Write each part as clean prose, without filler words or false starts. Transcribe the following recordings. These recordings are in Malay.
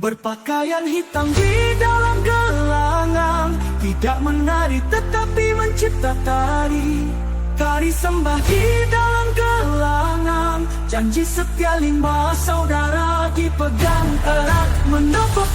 Berpakaian hitam di dalam gelangan, tidak menari tetapi mencipta tari. Tari sembah di dalam gelangan, janji setia 5 saudara dipegang erat. Menempuh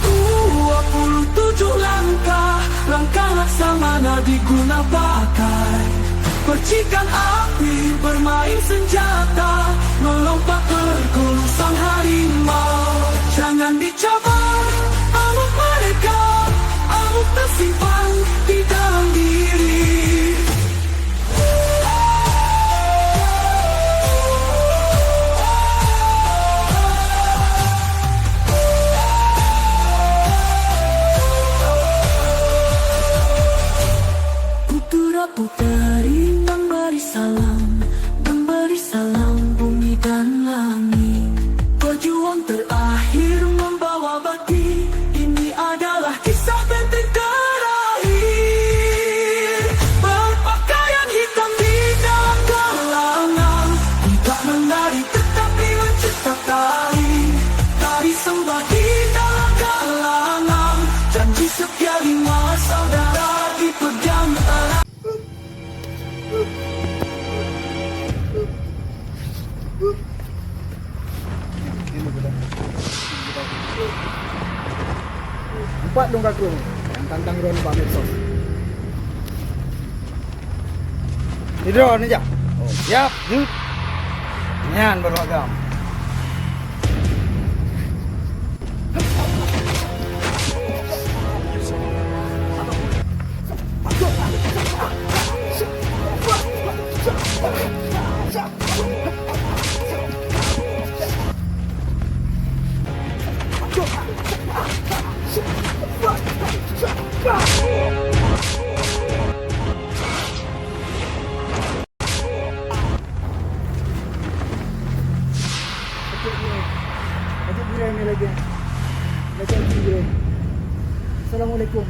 27 langkah, langkah laksamana diguna pakai. Percikan api bermain senjata, melompat bergongsang harimau. Jangan dicabar amuk mereka, amuk tersimpan di dalam diri. Putra-puteri memberi salam bumi dan langit. Pejuang terakhir membawa baki, ini adalah kisah benteng terakhir. Berpakaian hitam di dalam gelangan, tidak menari tetapi mencipta tari. Tari sembah di dalam gelangan, janji setia 5 saudara dipegang erat. Empat dong kakru yang tantang drone Pak Medsos. Di drone aja. Oh, siap. Nyan beragam. Assalamualaikum.